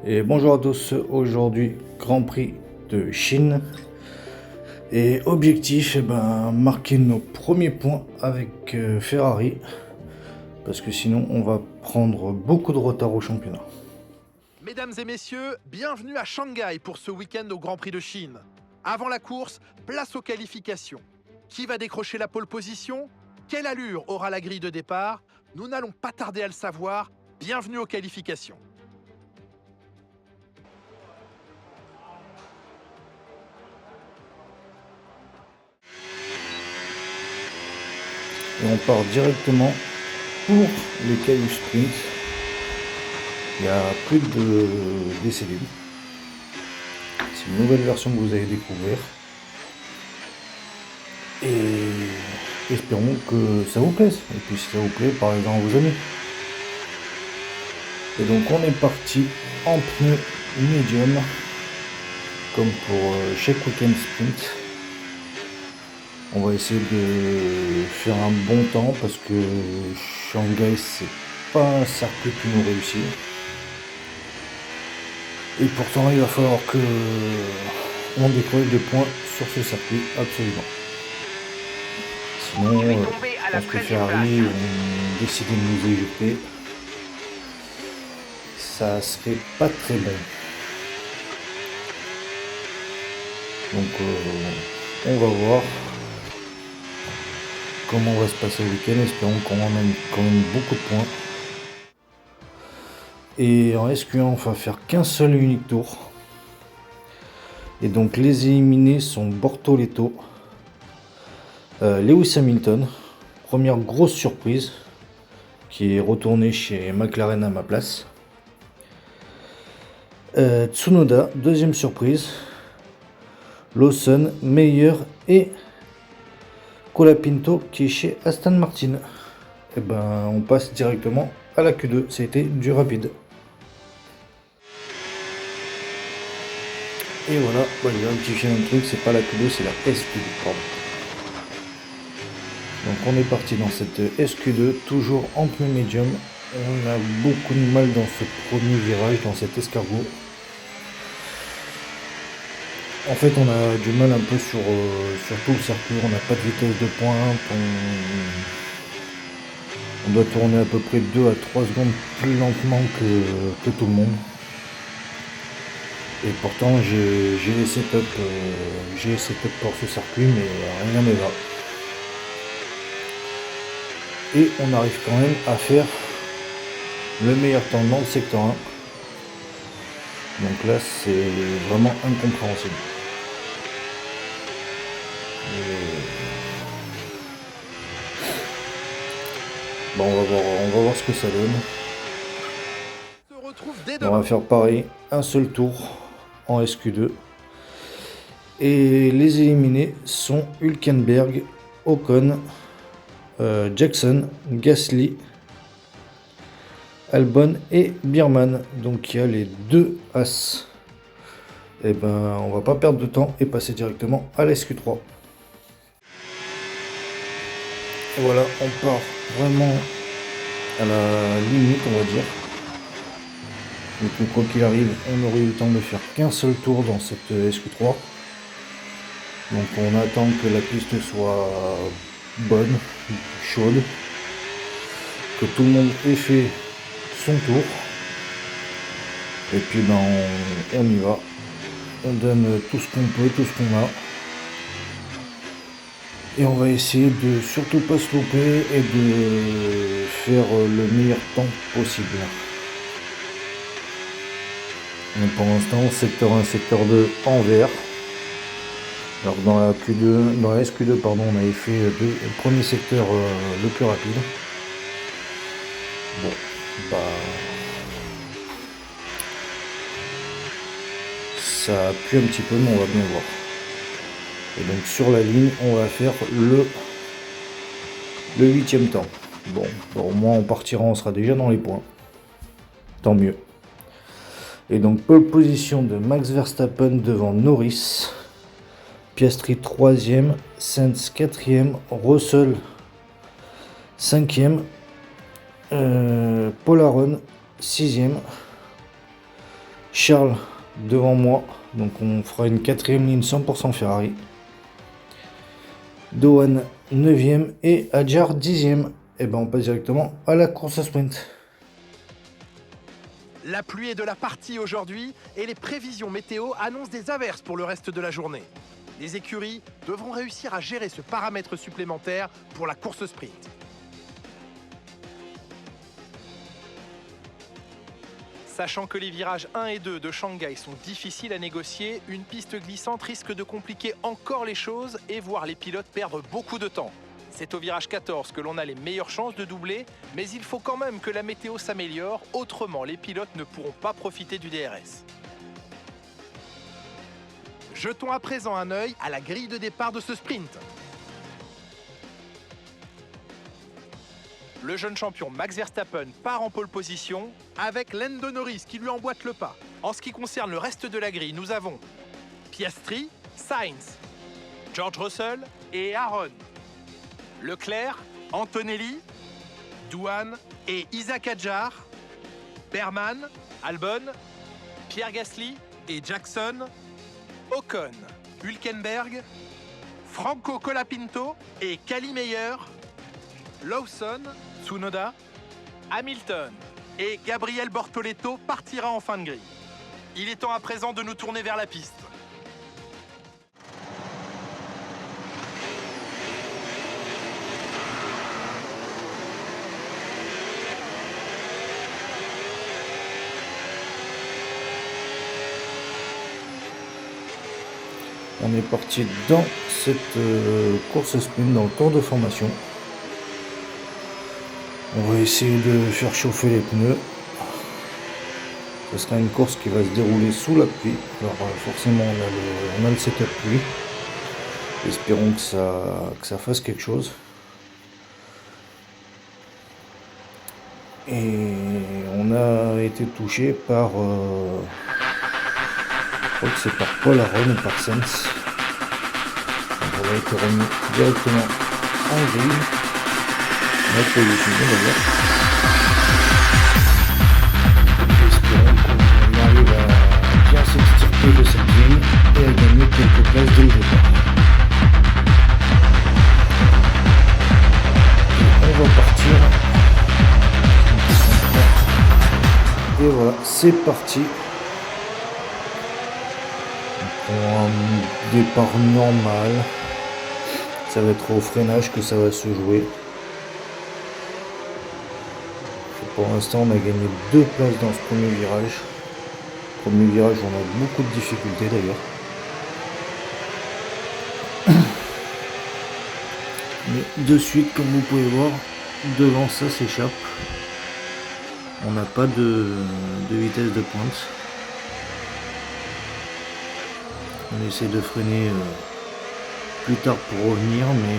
Et bonjour à tous, aujourd'hui Grand Prix de Chine. Et objectif, marquer nos premiers points avec Ferrari. Parce que sinon on va prendre beaucoup de retard au championnat. Mesdames et messieurs, bienvenue à Shanghai pour ce week-end au Grand Prix de Chine. Avant la course, place aux qualifications. Qui va décrocher la pole position? Quelle allure aura la grille de départ? Nous n'allons pas tarder à le savoir. Bienvenue aux qualifications. Et on part directement pour les cailloux sprint. Il n'y a plus d'essais libres. C'est une nouvelle version que vous allez découvrir. Et espérons que ça vous plaise. Et puis si ça vous plaît, parlez-en à vos amis. Et donc on est parti en pneu médium, comme pour chaque week-end sprint. On va essayer de faire un bon temps parce que Shanghai c'est pas un circuit qui nous réussit. Et pourtant il va falloir que on décroche des points sur ce circuit absolument. Sinon je pense que Ferrari ont décidé de nous éjecter. Ça serait pas très bon. Donc on va voir comment va se passer le week-end. Espérons qu'on emmène quand même beaucoup de points. Et en SQ1 on va faire qu'un seul et unique tour. Et donc les éliminés sont Bortoleto, Lewis Hamilton, première grosse surprise, qui est retourné chez McLaren à ma place. Tsunoda, deuxième surprise. Lawson, Meyer et Colapinto qui est chez Aston Martin. Et on passe directement à la Q2, ça a été du rapide. Et voilà, j'ai rectifié un truc, c'est pas la Q2, c'est la SQ2, pardon. Donc on est parti dans cette SQ2, toujours en pneu médium. On a beaucoup de mal dans ce premier virage, dans cet escargot. En fait, on a du mal un peu sur tout le circuit, on n'a pas de vitesse de pointe, on doit tourner à peu près 2 à 3 secondes plus lentement que tout le monde. Et pourtant, j'ai les setups pour ce circuit, mais rien ne va. Et on arrive quand même à faire le meilleur temps dans le secteur 1. Donc là, c'est vraiment incompréhensible. Bon, on va voir ce que ça donne. On va faire pareil, un seul tour en SQ2. Et les éliminés sont Hülkenberg, Ocon, Jackson, Gasly, Albon et Biermann. Donc il y a les deux As. Et on va pas perdre de temps et passer directement à la SQ3. Et voilà, on part vraiment à la limite, on va dire. Donc quoi qu'il arrive, on aurait eu le temps de faire qu'un seul tour dans cette SQ3. Donc on attend que la piste soit bonne, chaude, que tout le monde ait fait son tour. Et puis on y va. On donne tout ce qu'on peut, tout ce qu'on a. Et on va essayer de surtout pas se louper et de faire le meilleur temps possible. Donc pour l'instant, secteur 1, secteur 2 en vert. Alors dans la SQ2, pardon, on avait fait le premier secteur le plus rapide. Bon, ça pue un petit peu, mais on va bien voir. Et donc sur la ligne, on va faire le 8e temps. Bon, au moins on partira, on sera déjà dans les points. Tant mieux. Et donc pole position de Max Verstappen devant Norris. Piastri 3e, Sainz 4e, Russell 5e, Paul Aron 6e, Charles devant moi, donc on fera une 4ème ligne 100% Ferrari. Dohan 9ème et Adjar 10ème. Et ben on passe directement à la course à sprint. La pluie est de la partie aujourd'hui et les prévisions météo annoncent des averses pour le reste de la journée. Les écuries devront réussir à gérer ce paramètre supplémentaire pour la course sprint. Sachant que les virages 1 et 2 de Shanghai sont difficiles à négocier, une piste glissante risque de compliquer encore les choses et voir les pilotes perdre beaucoup de temps. C'est au virage 14 que l'on a les meilleures chances de doubler, mais il faut quand même que la météo s'améliore, autrement les pilotes ne pourront pas profiter du DRS. Jetons à présent un œil à la grille de départ de ce sprint. Le jeune champion Max Verstappen part en pole position avec Lando Norris qui lui emboîte le pas. En ce qui concerne le reste de la grille, nous avons Piastri, Sainz, George Russell et Aaron. Leclerc, Antonelli, Douane et Isaac Adjar, Berman, Albon, Pierre Gasly et Jackson, Ocon, Hülkenberg, Franco Colapinto et Cali Meyer, Lawson, Tsunoda, Hamilton et Gabriel Bortoleto partira en fin de grille. Il est temps à présent de nous tourner vers la piste. On est parti dans cette course sprint, dans le tour de formation. On va essayer de faire chauffer les pneus. Ce sera une course qui va se dérouler sous la pluie. Alors forcément on a le setup pluie. Espérons que ça fasse quelque chose. Et on a été touché par... je crois que c'est par Paul Aron ou par Sens. On va être remis directement en grille. On va positionner d'ailleurs. Espérons qu'on arrive à bien s'extirper de cette grille et à gagner quelques places dès le départ. Et on va partir. Et voilà, c'est parti. Pour un départ normal, ça va être au freinage que ça va se jouer. Pour l'instant, on a gagné 2 places dans ce premier virage. Premier virage, on a beaucoup de difficultés d'ailleurs. Mais de suite, comme vous pouvez voir, devant ça s'échappe. On n'a pas de vitesse de pointe. On essaie de freiner plus tard pour revenir, mais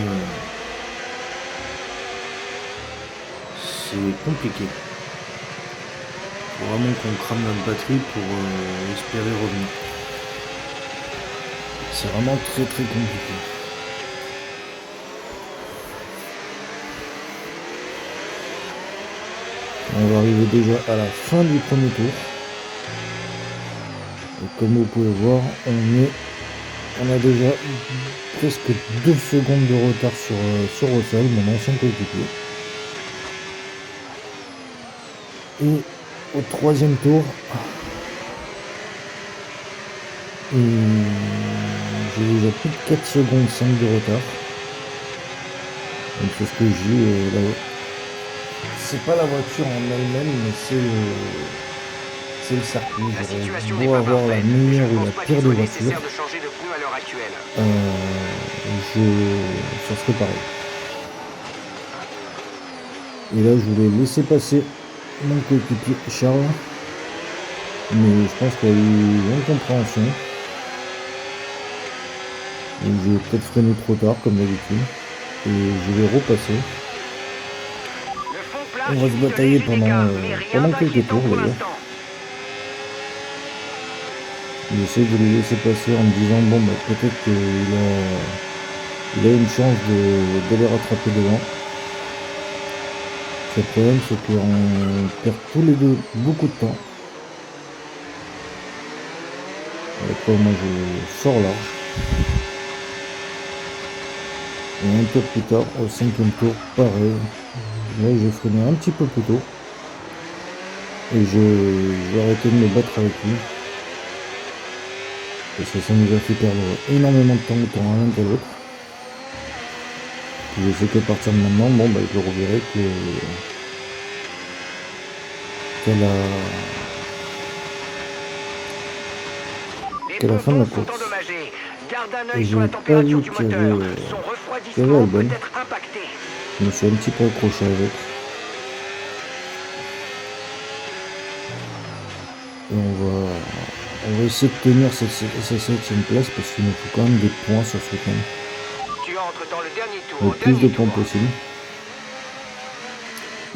c'est compliqué. Faut vraiment qu'on crame notre batterie pour espérer revenir. C'est vraiment très compliqué. On va arriver déjà à la fin du premier tour. Et comme vous pouvez voir, on a déjà presque 2 secondes de retard sur Russell, mon ancien coéquipier. Et au 3e tour, j'ai déjà plus de 4 secondes 5 de retard. Donc c'est ce que j'ai là. C'est pas la voiture en elle-même, mais c'est le circuit. J'aurais beau avoir la meilleure ou la pire des voitures, ça serait pareil. Et là, je voulais laisser passer mon coéquipier Charles, mais je pense qu'il y a eu une incompréhension. J'ai peut-être freiné trop tard, comme d'habitude, et je vais repasser. On va se batailler pendant quelques tours d'ailleurs. J'essaie de le laisser passer en me disant bon bah peut-être qu'il a une chance de les rattraper devant. Le problème c'est qu'on perd tous les deux beaucoup de temps. Et après moi je sors large. Et un tour plus tard, au 5e tour, pareil. Là j'ai freiné un petit peu plus tôt. Et j'ai arrêté de me battre avec lui. Parce que ça nous a fait perdre énormément de temps, autant à l'un qu'à l'autre. Je sais qu'à partir de maintenant, bon bah je reverrai qu'à la fin de la course. Et j'ai pas vu qu'il y avait Albon. Je me suis un petit peu accroché avec. Et on va essayer de tenir cette 7ème place parce qu'il nous faut quand même des points sur ce week-end. Tu entres dans le dernier tour. Le plus de points possible.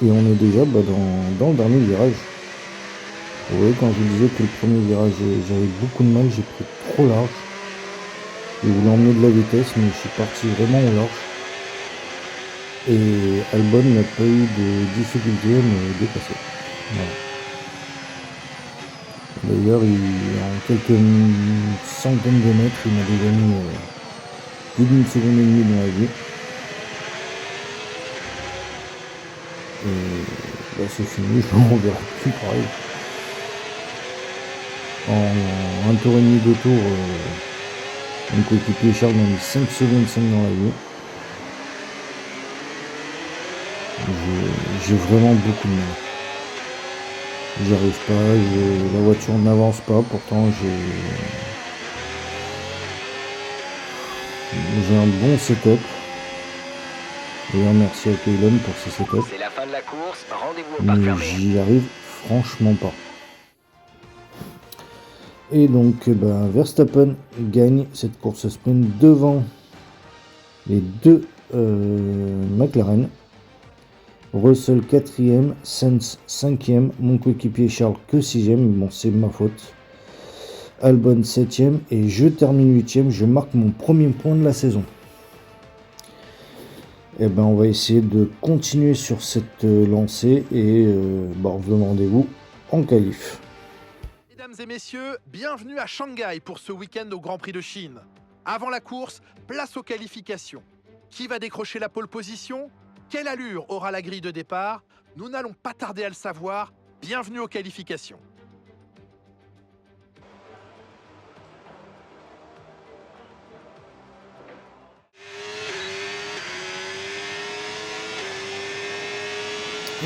Et on est déjà dans le dernier virage. Vous voyez, quand je vous disais que le premier virage j'avais beaucoup de mal, j'ai pris trop large. Je voulais emmener de la vitesse, mais je suis parti vraiment au large. Et Albon n'a pas eu de difficulté à me dépasser. Voilà. D'ailleurs, en quelques centaines de mètres, il m'a déjà mis plus d'une seconde et demie dans la vie. Et bah, c'est fini, on verra plus pareil. En un tour et demi de tour, mon coéquipier Charles m'a mis 5 secondes 5 dans la vie. J'ai vraiment beaucoup de mal. J'y arrive pas, la voiture n'avance pas, pourtant j'ai un bon setup. D'ailleurs merci à Kaylon pour ce setup. C'est la fin de la course, rendez-vous au parc Mais fermé. j'y arrive franchement pas. Et donc Verstappen gagne cette course sprint devant les deux McLaren. Russell 4ème, Sainz 5ème, mon coéquipier Charles que 6ème, bon c'est ma faute. Albon 7ème et je termine 8ème, je marque mon premier point de la saison. Et on va essayer de continuer sur cette lancée et on se donne rendez-vous en qualif. Mesdames et messieurs, bienvenue à Shanghai pour ce week-end au Grand Prix de Chine. Avant la course, place aux qualifications. Qui va décrocher la pole position ? Quelle allure aura la grille de départ ? Nous n'allons pas tarder à le savoir. Bienvenue aux qualifications.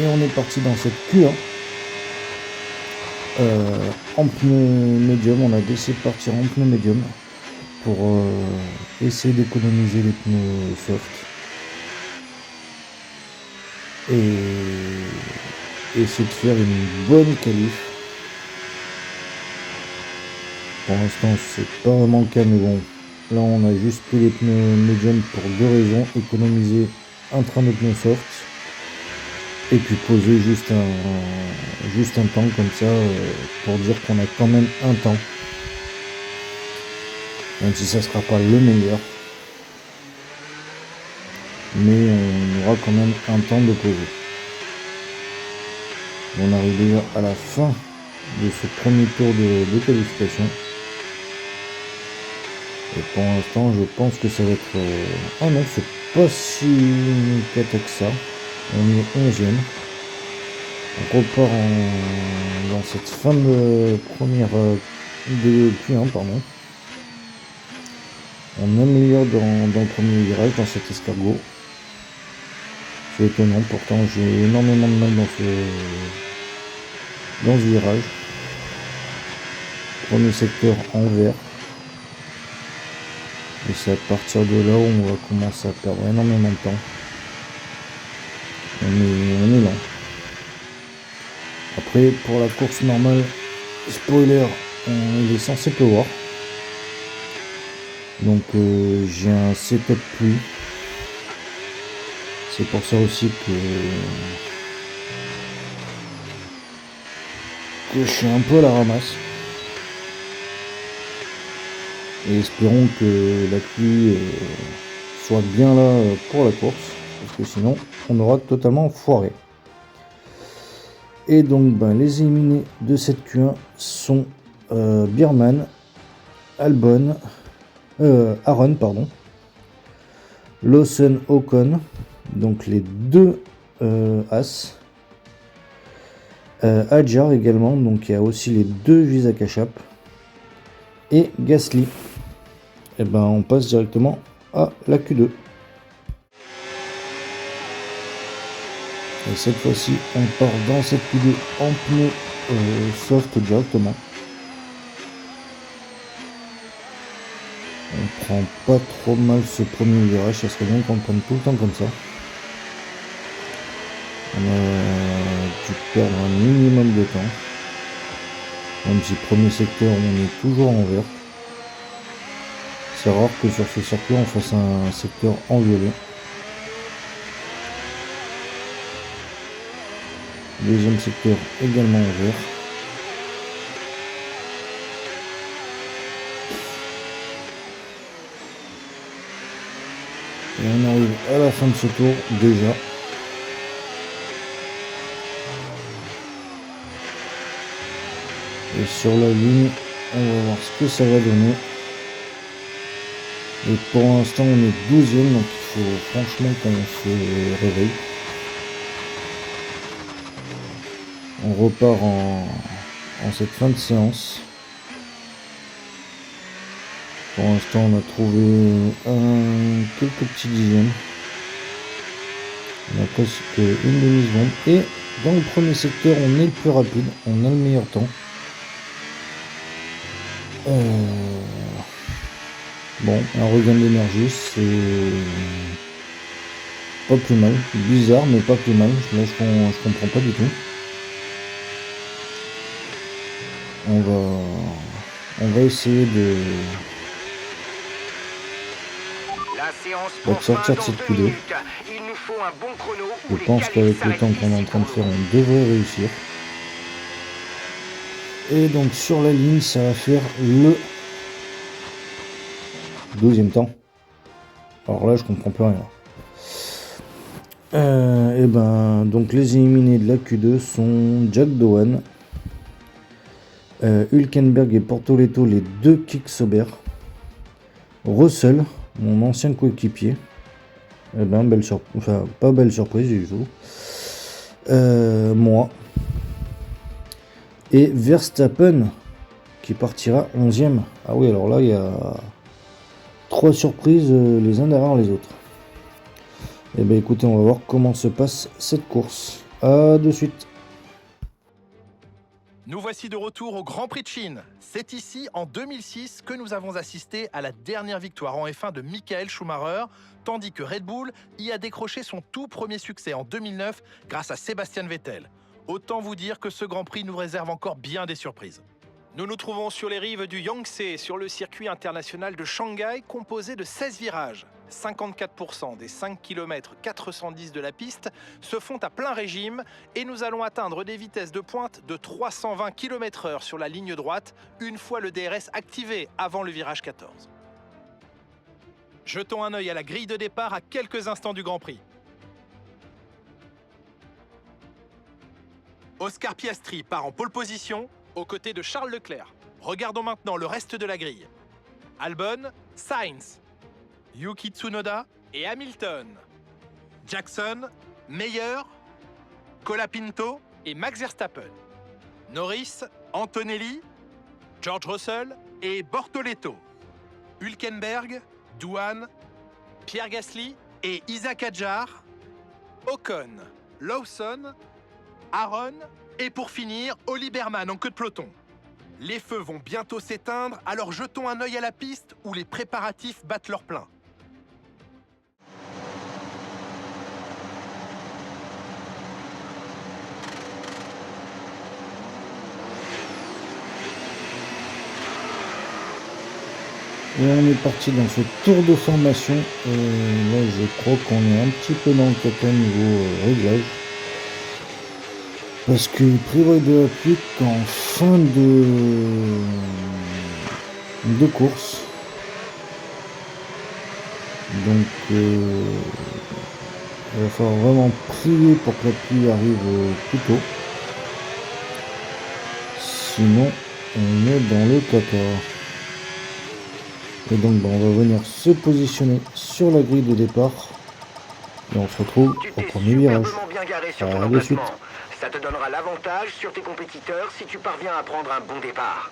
Et on est parti dans cette Q1. En pneu médium, on a décidé de partir en pneu médium pour essayer d'économiser les pneus soft. Et essayer de faire une bonne qualif. Pour l'instant c'est pas vraiment le cas, mais bon, là on a juste pris les pneus médium pour deux raisons: économiser un train de pneus soft et puis poser juste un temps comme ça pour dire qu'on a quand même un temps, même si ça sera pas le meilleur, mais on aura quand même un temps de poser. On arrive déjà à la fin de ce premier tour de qualification. Et pour l'instant, je pense que ça va être... Ah non, c'est pas si cata que ça. On est 11ème. On repart dans cette fin de première... de Q1, pardon. On améliore dans le premier virage, dans cet escargot. C'est étonnant, pourtant j'ai énormément de mal dans ce virage. Premier secteur en vert. Et c'est à partir de là où on va commencer à perdre énormément de temps. On est lent. Après, pour la course normale, spoiler, il est censé pleuvoir. Donc j'ai un setup pluie. C'est pour ça aussi que je suis un peu à la ramasse. Et espérons que la pluie soit bien là pour la course, parce que sinon on aura totalement foiré. Et donc les éliminés de cette Q1 sont Biermann, Aaron, pardon. Lawson, Ocon, donc les deux As. Hadjar également, donc il y a aussi les deux Visa Kachap. Et Gasly. Et ben on passe directement à la Q2. Et cette fois-ci, on part dans cette Q2 en pneu soft directement. On prend pas trop mal ce premier virage, ça serait bien qu'on le prenne tout le temps comme ça. On a dû perdre un minimum de temps. Même si premier secteur, on est toujours en vert. C'est rare que sur ce circuit, on fasse un secteur en violet. Deuxième secteur également en vert. Et on arrive à la fin de ce tour déjà. Et sur la ligne, on va voir ce que ça va donner. Et pour l'instant, on est 12e, donc il faut franchement qu'on se réveille. On repart en cette fin de séance. Pour l'instant, on a trouvé quelques petits dixièmes. On a presque une demi-seconde. Et dans le premier secteur, on est le plus rapide. On a le meilleur temps. Bon, un regain d'énergie, c'est pas plus mal. Bizarre, mais pas plus mal. Là, je comprends pas du tout. On va essayer de sortir de cette Q2. Je pense qu'avec le temps qu'on est en train de faire, on devrait réussir. Et donc sur la ligne, ça va faire le 12e temps. Alors là, je comprends plus rien. Et ben, donc les éliminés de la Q2 sont Jack Doohan, Hülkenberg et Portoletto, les deux Kick Sauber, Russell, mon ancien coéquipier. Et ben, pas belle surprise du tout. Moi. Et Verstappen qui partira 11e. Ah oui, alors là, il y a 3 surprises les uns derrière les autres. Et bien écoutez, on va voir comment se passe cette course. À de suite. Nous voici de retour au Grand Prix de Chine. C'est ici, en 2006, que nous avons assisté à la dernière victoire en F1 de Michael Schumacher, tandis que Red Bull y a décroché son tout premier succès en 2009 grâce à Sebastian Vettel. Autant vous dire que ce Grand Prix nous réserve encore bien des surprises. Nous nous trouvons sur les rives du Yangtze, sur le circuit international de Shanghai, composé de 16 virages. 54% des 5 km 410 de la piste se font à plein régime et nous allons atteindre des vitesses de pointe de 320 km/h sur la ligne droite, une fois le DRS activé avant le virage 14. Jetons un œil à la grille de départ à quelques instants du Grand Prix. Oscar Piastri part en pole position, aux côtés de Charles Leclerc. Regardons maintenant le reste de la grille. Albon, Sainz, Yuki Tsunoda et Hamilton. Jackson, Meyer, Colapinto et Max Verstappen. Norris, Antonelli, George Russell et Bortoletto. Hülkenberg, Doohan, Pierre Gasly et Isaac Hadjar. Ocon, Lawson, Aaron et pour finir, Oli Berman en queue de peloton. Les feux vont bientôt s'éteindre, alors jetons un œil à la piste où les préparatifs battent leur plein. Et on est parti dans ce tour de formation. Là, je crois qu'on est un petit peu dans le caca niveau réglage. Parce qu'il prévoit de la pluie qu'en fin de course. Donc il va falloir vraiment prier pour que la pluie arrive plus tôt. Sinon on est dans le caca. Et donc on va venir se positionner sur la grille de départ. Et on se retrouve Tu au t'es premier virage. superbement bien garé sur ton À de suite. emplacement. Ça te donnera l'avantage sur tes compétiteurs si tu parviens à prendre un bon départ.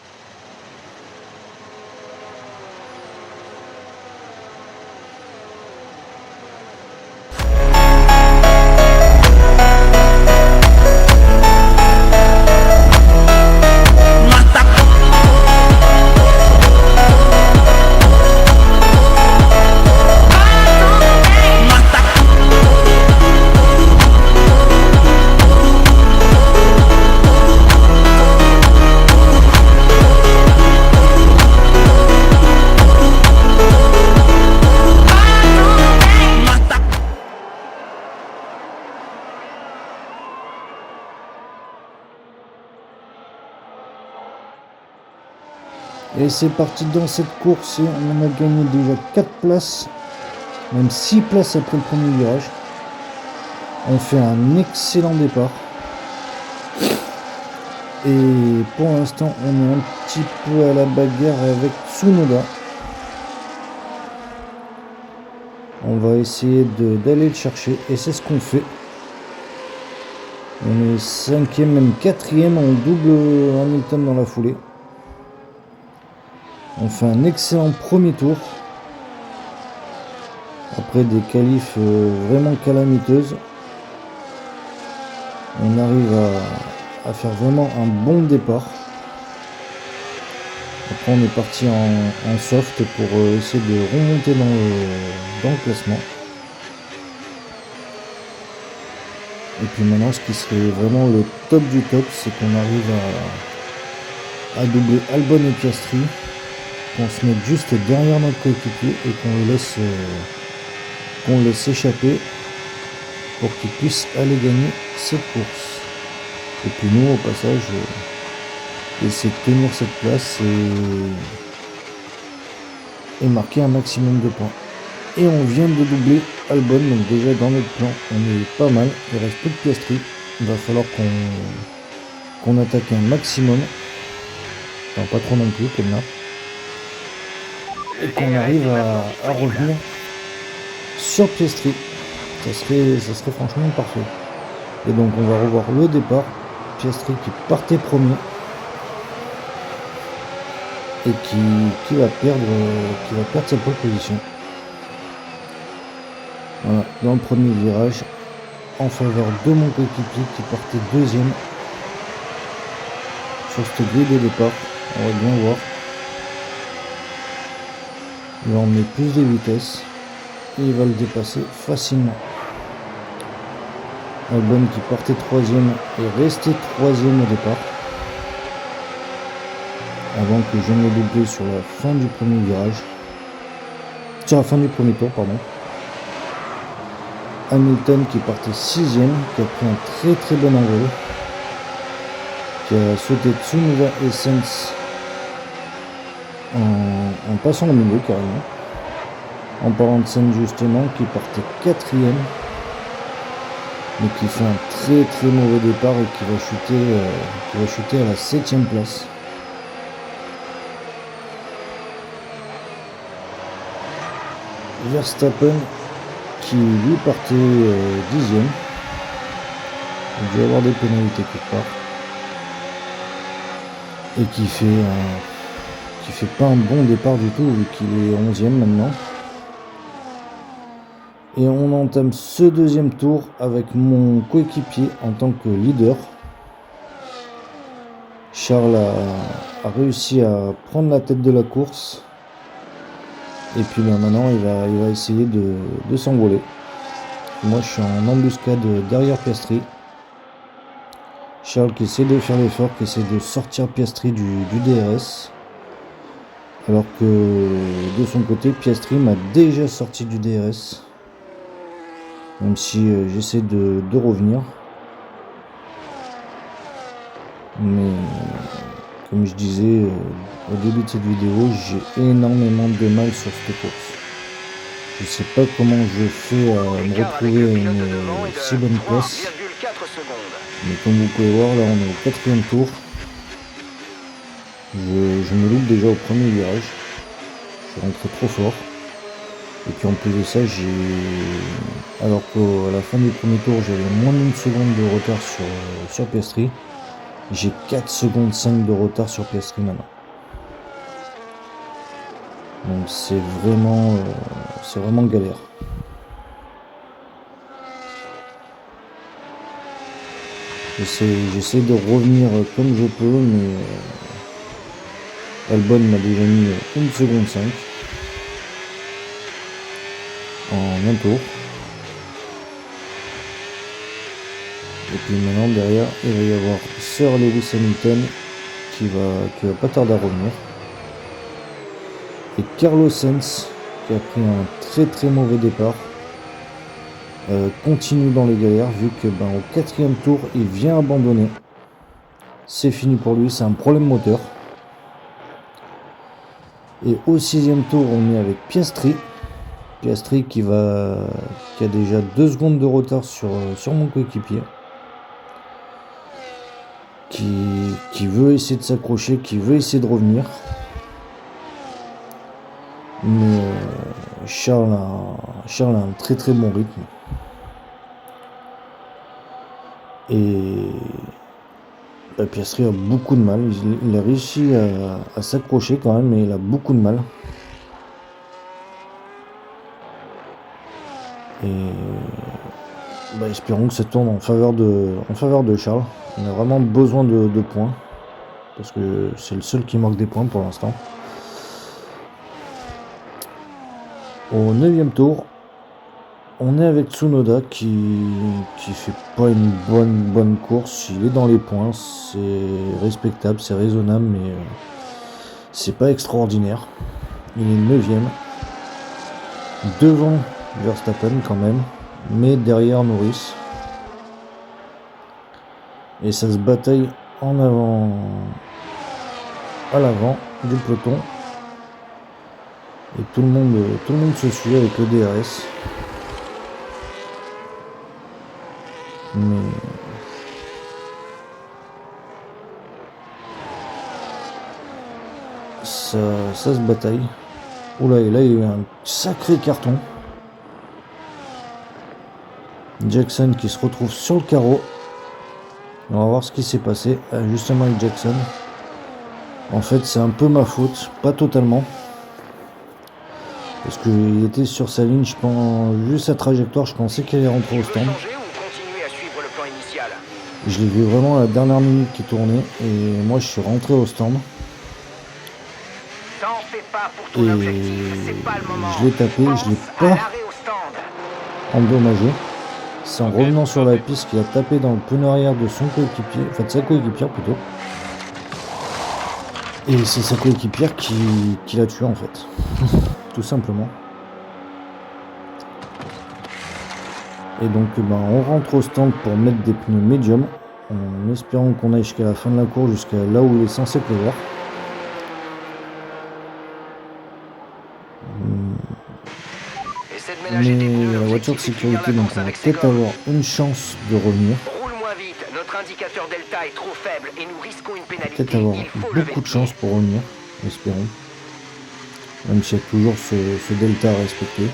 Et c'est parti dans cette course et on a gagné déjà 4 places, même 6 places après le premier virage. On fait un excellent départ. Et pour l'instant on est un petit peu à la bagarre avec Tsunoda. On va essayer d'aller le chercher et c'est ce qu'on fait. On est 5e, même 4e, on double Hamilton dans la foulée. On fait un excellent premier tour. Après des qualifs vraiment calamiteuses. On arrive à faire vraiment un bon départ. Après on est parti en soft pour essayer de remonter dans le classement. Et puis maintenant ce qui serait vraiment le top du top, c'est qu'on arrive à doubler Albon et Piastri, qu'on se mette juste derrière notre coéquipier et qu'on le laisse échapper pour qu'il puisse aller gagner cette course. Et puis nous au passage essayer de tenir cette place et marquer un maximum de points. Et on vient de doubler Albon, donc déjà dans notre plan on est pas mal, il reste plus de Piastri, il va falloir qu'on attaque un maximum, enfin pas trop non plus comme là, et qu'on arrive à revenir sur Piastri, ça serait franchement parfait. Et donc on va revoir le départ, Piastri qui partait premier et qui va perdre sa pole position. Voilà, dans le premier virage, en faveur de mon coéquipier qui partait deuxième sur cette grille de départ. On va bien voir. Il va emmener plus de vitesse et il va le dépasser facilement. Albon qui partait troisième est resté troisième au départ, avant que je ne le double sur la fin du premier virage, sur la fin du premier tour pardon. Hamilton qui partait 6ème, qui a pris un très très bon envol, qui a sauté Tsunoda et Sainz en passant le milieu carrément. En parlant de Sainz justement, qui partait 4ème, mais qui fait un très très mauvais départ et qui va chuter à la 7ème place. Verstappen qui lui partait 10ème. Il doit y avoir des pénalités quelque part. Et qui fait pas un bon départ du tout vu qu'il est 11ème maintenant. Et on entame ce deuxième tour avec mon coéquipier en tant que leader. Charles a réussi à prendre la tête de la course. Et puis maintenant il va essayer de s'envoler. Moi je suis en embuscade derrière Piastri. Charles qui essaie de faire l'effort, qui essaie de sortir Piastri du DRS. Alors que de son côté Piastri m'a déjà sorti du DRS. Même si j'essaie de revenir. Mais comme je disais au début de cette vidéo, j'ai énormément de mal sur cette course. Je sais pas comment je fais à me retrouver à une si bonne place. Mais comme vous pouvez voir, là on est au 4ème tour. Je me loupe déjà au premier virage. Je suis rentré trop fort. Et puis en plus de ça, alors qu'à la fin du premier tour, j'avais moins d'une seconde de retard sur Piastri. J'ai 4 secondes 5 de retard sur Piastri maintenant. Donc c'est vraiment galère. J'essaie de revenir comme je peux, mais Albon m'a déjà mis 1 seconde 5 en un tour. Et puis maintenant derrière il va y avoir Sir Lewis Hamilton qui va pas tarder à revenir. Et Carlos Sainz qui a pris un très très mauvais départ continue dans les galères vu que au 4e tour il vient abandonner. C'est fini pour lui, c'est un problème moteur. Et au 6e tour on est avec Piastri qui a déjà 2 secondes de retard sur mon coéquipier. Qui veut essayer de s'accrocher, qui veut essayer de revenir. Mais Charles a un très très bon rythme. Et Piastri a beaucoup de mal. Il a réussi à s'accrocher quand même, mais il a beaucoup de mal. Et espérons que ça tourne en faveur de Charles. On a vraiment besoin de points. Parce que c'est le seul qui marque des points pour l'instant. Au 9e tour, on est avec Tsunoda qui fait pas une bonne course. Il est dans les points, c'est respectable, c'est raisonnable, mais c'est pas extraordinaire. Il est 9e. Devant Verstappen quand même, mais derrière Norris. Et ça se bataille en avant, à l'avant du peloton. Et tout le monde se suit avec le DRS. Mais ça se bataille. Oula, et là il y a eu un sacré carton. Jackson qui se retrouve sur le carreau. On va voir ce qui s'est passé justement avec Jackson. En fait c'est un peu ma faute, pas totalement. Parce qu'il était sur sa ligne, je pense, vu sa trajectoire, je pensais qu'il allait rentrer au stand. Je l'ai vu vraiment à la dernière minute qui tournait et moi je suis rentré au stand. Et je l'ai tapé, je l'ai pas endommagé. C'est en revenant sur la piste qu'il a tapé dans le pneu arrière de son coéquipier, enfin de sa coéquipière plutôt. Et c'est sa coéquipière qui l'a tué en fait. Tout simplement. Et donc on rentre au stand pour mettre des pneus médium en espérant qu'on aille jusqu'à la fin de la course, jusqu'à là où il est censé pleuvoir. Mais la voiture de sécurité, donc on va peut-être avoir une chance de revenir. Peut-être avoir beaucoup de chance pour revenir, espérons. Même s'il y a toujours ce delta à respecter.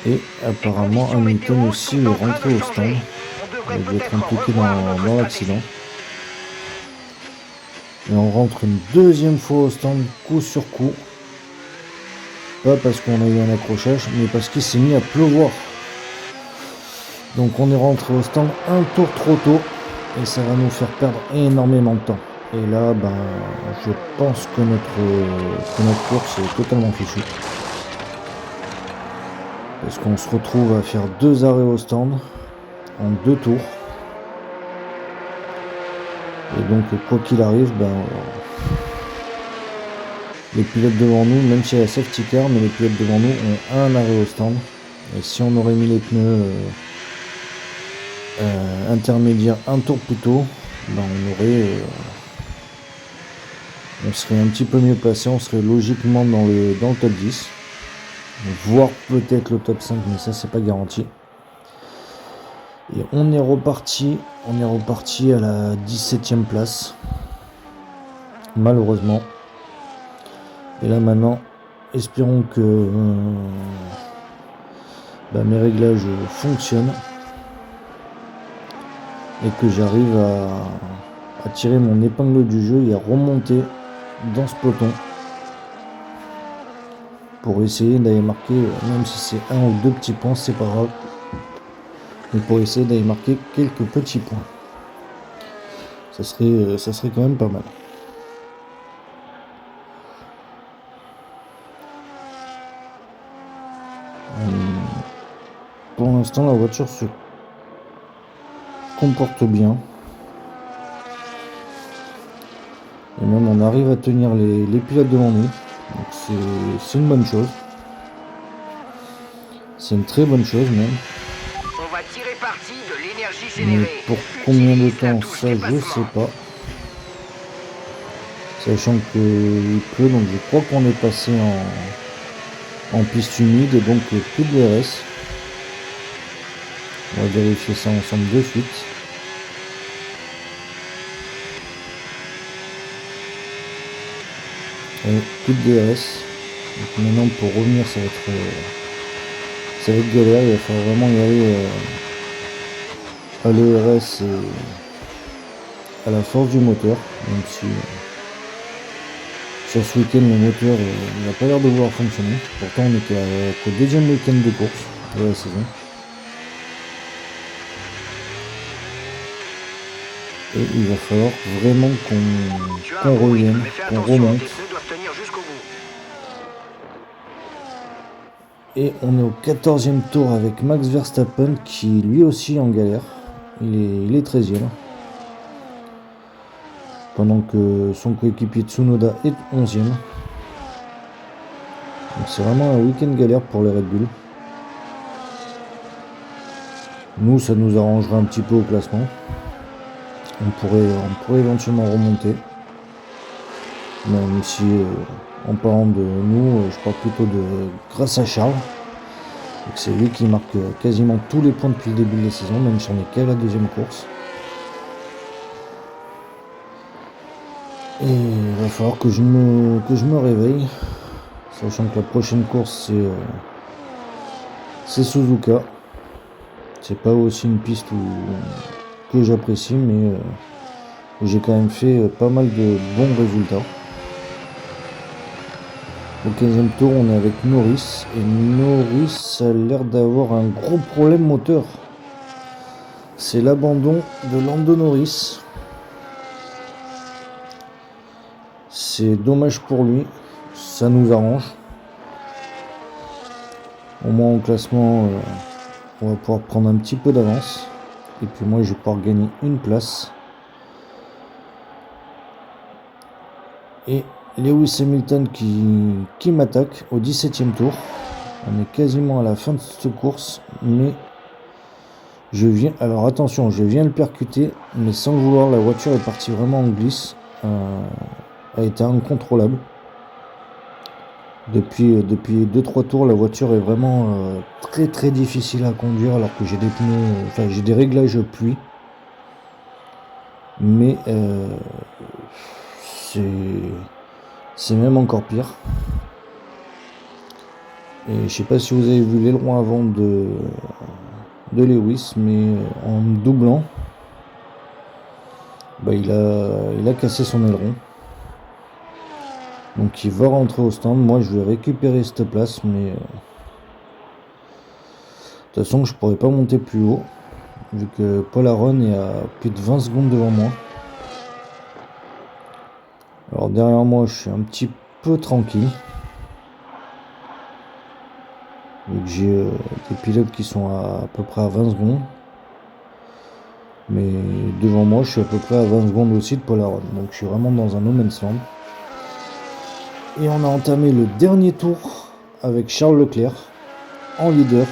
Et apparemment Hamilton aussi est rentré au stand. Il a dû être impliqué dans l'accident. Et on rentre une deuxième fois au stand, coup sur coup. Pas parce qu'on a eu un accrochage, mais parce qu'il s'est mis à pleuvoir. Donc on est rentré au stand un tour trop tôt. Et ça va nous faire perdre énormément de temps. Et là, je pense que notre course est totalement fichue. Parce qu'on se retrouve à faire 2 arrêts au stand en 2 tours. Et donc, quoi qu'il arrive, les pilotes devant nous, même s'il y a la safety car, mais les pilotes devant nous ont un arrêt au stand. Et si on aurait mis les pneus intermédiaires un tour plus tôt, on serait un petit peu mieux placé, on serait logiquement dans le top 10, voire peut-être le top 5, mais ça c'est pas garanti. Et on est reparti à la 17e place, malheureusement. Et là maintenant, espérons que mes réglages fonctionnent et que j'arrive à tirer mon épingle du jeu et à remonter dans ce peloton pour essayer d'aller marquer, même si c'est 1 ou 2 petits points, c'est pas grave, mais pour essayer d'aller marquer quelques petits points. Ça serait quand même pas mal. Pour l'instant, la voiture se comporte bien. Et même on arrive à tenir les pilotes devant nous. Donc c'est une bonne chose. C'est une très bonne chose même. On va tirer parti de l'énergie Mais générée. pour combien de Utilise la temps, touche ça je dépassement. sais pas. Sachant qu'il pleut, donc je crois qu'on est passé en piste humide et donc plus de DRS. On va vérifier ça ensemble de suite. Et plus de DRS. Donc maintenant pour revenir ça va être galère, il va falloir vraiment y aller à l'ERS et à la force du moteur, même si sur ce week-end le moteur n'a pas l'air de vouloir fonctionner. Pourtant on était qu'au deuxième week-end de course de la saison. Et il va falloir vraiment qu'on revienne, Mais fais qu'on attention, remonte. tes pneus doivent tenir jusqu'au bout. Et on est au 14e tour avec Max Verstappen qui lui aussi est en galère. Il est 13e. Pendant que son coéquipier Tsunoda est 11e. Donc c'est vraiment un week-end galère pour les Red Bull. Nous, ça nous arrangerait un petit peu au classement. On pourrait éventuellement remonter. Même si, en parlant de nous, je parle plutôt de grâce à Charles. C'est lui qui marque quasiment tous les points depuis le début de la saison, même si on est qu'à la deuxième course. Et il va falloir que je me réveille. Sachant que la prochaine course c'est Suzuka. C'est pas aussi une piste que j'apprécie, mais où j'ai quand même fait pas mal de bons résultats. Au 15e tour, on est avec Norris. Et Norris a l'air d'avoir un gros problème moteur. C'est l'abandon de Lando Norris. C'est dommage pour lui. Ça nous arrange. Au moins au classement, on va pouvoir prendre un petit peu d'avance. Et puis moi, je vais pouvoir gagner une place. Et Lewis Hamilton qui m'attaque au 17e tour. On est quasiment à la fin de cette course. Mais je viens... Alors attention, je viens le percuter. Mais sans le vouloir, la voiture est partie vraiment en glisse. A été incontrôlable. Depuis 2-3 tours, la voiture est vraiment très très difficile à conduire alors que j'ai des pneus, j'ai des réglages pluie. Mais c'est même encore pire. Et je sais pas si vous avez vu l'aileron avant de Lewis, mais en doublant, il a cassé son aileron. Donc il va rentrer au stand. Moi je vais récupérer cette place, mais de toute façon je pourrais pas monter plus haut vu que Paul Aron est à plus de 20 secondes devant moi. Alors derrière moi je suis un petit peu tranquille vu que j'ai des pilotes qui sont à peu près à 20 secondes. Mais devant moi je suis à peu près à 20 secondes aussi de Paul Aron. Donc je suis vraiment dans un no man's land. Et on a entamé le dernier tour avec Charles Leclerc en leader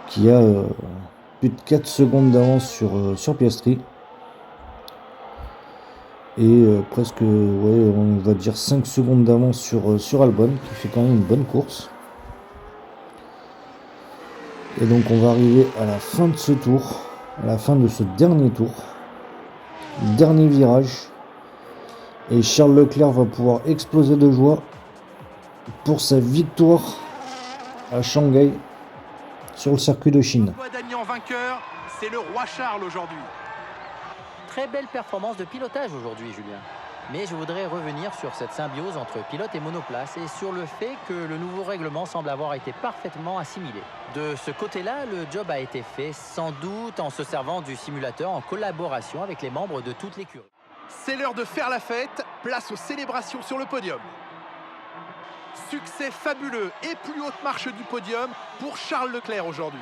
qui a plus de 4 secondes d'avance sur Piastri et presque on va dire 5 secondes d'avance sur Albon qui fait quand même une bonne course. Et donc on va arriver à la fin de ce tour, à la fin de ce dernier tour, dernier virage. Et Charles Leclerc va pouvoir exploser de joie pour sa victoire à Shanghai sur le circuit de Chine. Guadagnan vainqueur, c'est le roi Charles aujourd'hui. Très belle performance de pilotage aujourd'hui, Julien. Mais je voudrais revenir sur cette symbiose entre pilote et monoplace et sur le fait que le nouveau règlement semble avoir été parfaitement assimilé. De ce côté-là, le job a été fait sans doute en se servant du simulateur en collaboration avec les membres de toute l'écurie. C'est l'heure de faire la fête, place aux célébrations sur le podium. Succès fabuleux et plus haute marche du podium pour Charles Leclerc aujourd'hui.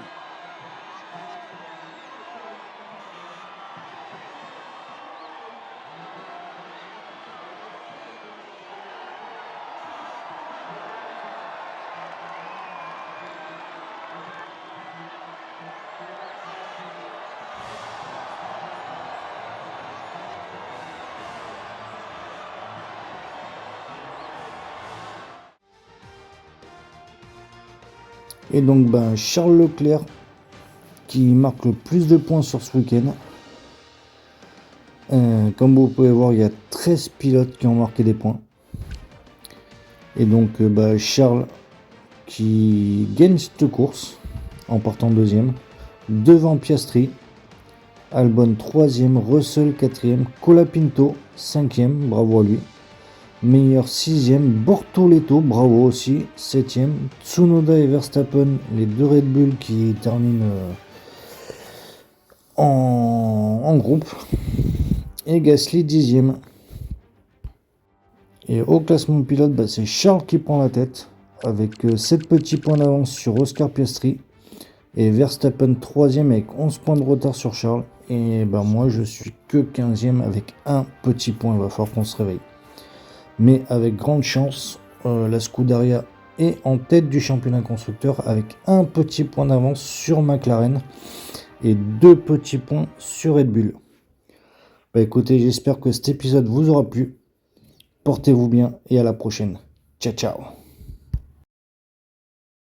Et donc Charles Leclerc qui marque le plus de points sur ce week-end. Comme vous pouvez voir, il y a 13 pilotes qui ont marqué des points. Et donc Charles qui gagne cette course en partant deuxième, devant Piastri, Albon 3e, Russell 4e, Colapinto 5e, bravo à lui. Meilleur 6e, Bortoleto, bravo aussi, 7e. Tsunoda et Verstappen, les deux Red Bull qui terminent en groupe. Et Gasly 10e. Et au classement pilote, c'est Charles qui prend la tête avec 7 petits points d'avance sur Oscar Piastri. Et Verstappen 3e avec 11 points de retard sur Charles. Et moi je suis que 15e avec un petit point, il va falloir qu'on se réveille. Mais avec grande chance, la Scuderia est en tête du championnat constructeur avec un petit point d'avance sur McLaren et 2 petits points sur Red Bull. Écoutez, j'espère que cet épisode vous aura plu. Portez-vous bien et à la prochaine. Ciao ciao.